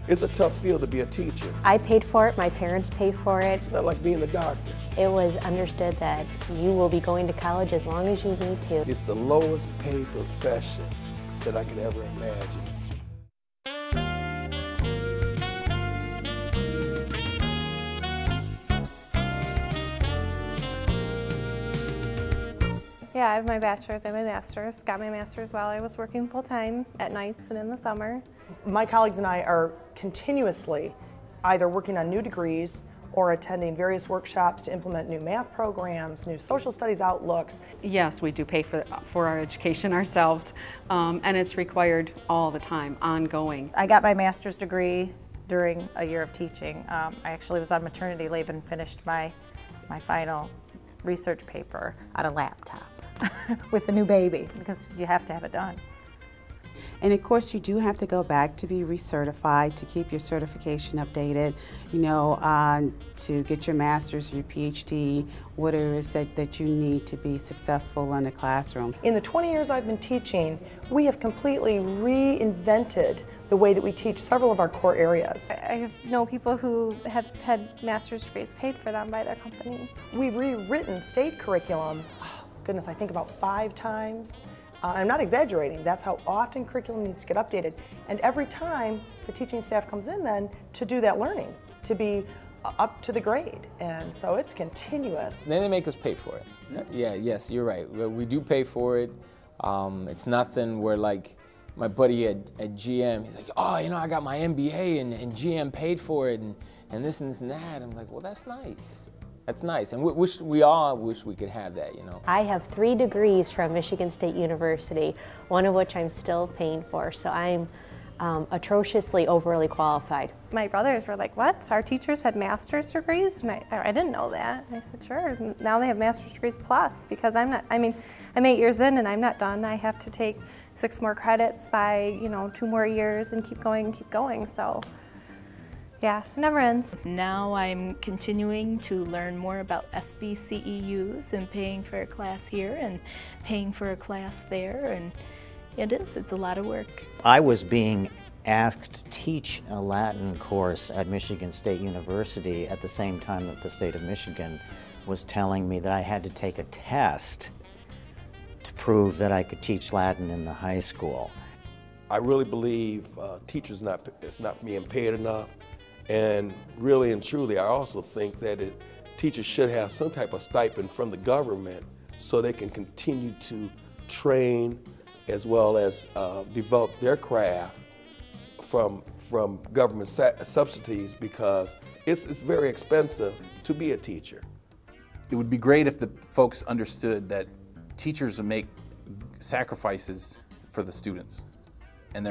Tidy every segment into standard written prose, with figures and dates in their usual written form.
It's a tough field to be a teacher. I paid for it, my parents paid for it. It's not like being a doctor. It was understood that you will be going to college as long as you need to. It's the lowest paid profession that I could ever imagine. Yeah, I have my bachelor's and my master's. Got my master's while I was working full-time at nights and in the summer. My colleagues and I are continuously either working on new degrees or attending various workshops to implement new math programs, new social studies outlooks. Yes, we do pay for our education ourselves, and it's required all the time, ongoing. I got my master's degree during a year of teaching. I actually was on maternity leave and finished my final research paper on a laptop with a new baby, because you have to have it done. And of course, you do have to go back to be recertified, to keep your certification updated, to get your master's, your PhD, whatever it is that you need to be successful in the classroom. In the 20 years I've been teaching, we have completely reinvented the way that we teach several of our core areas. I know people who have had master's degrees paid for them by their company. We've rewritten state curriculum, goodness, I think about 5 times. I'm not exaggerating, that's how often curriculum needs to get updated. And every time the teaching staff comes in then to do that learning, to be up to the grade. And so it's continuous. Then they make us pay for it. Yes, you're right. We do pay for it. It's nothing where, like, my buddy at GM, he's like, oh, I got my MBA and GM paid for it and this and that. I'm like, well, that's nice. That's nice, and we all wish we could have that, I have 3 degrees from Michigan State University, one of which I'm still paying for, so I'm atrociously overly qualified. My brothers were like, what? Our teachers had master's degrees? And I didn't know that. And I said, sure. And now they have master's degrees plus, because I'm 8 years in and I'm not done. I have to take 6 more credits by, 2 more years and keep going, so. Yeah, it never ends. Now I'm continuing to learn more about SBCEUs and paying for a class here and paying for a class there, and it's a lot of work. I was being asked to teach a Latin course at Michigan State University at the same time that the state of Michigan was telling me that I had to take a test to prove that I could teach Latin in the high school. I really believe teachers it's not being paid enough. And really and truly, I also think that teachers should have some type of stipend from the government so they can continue to train as well as develop their craft from government subsidies, because it's very expensive to be a teacher. It would be great if the folks understood that teachers make sacrifices for the students, and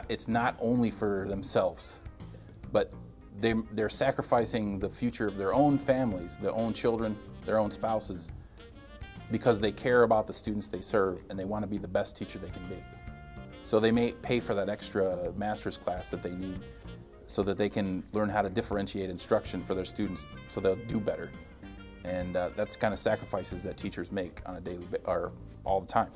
it's not only for themselves, but they're sacrificing the future of their own families, their own children, their own spouses, because they care about the students they serve and they want to be the best teacher they can be. So they may pay for that extra master's class that they need so that they can learn how to differentiate instruction for their students so they'll do better. And that's the kind of sacrifices that teachers make on a daily or all the time.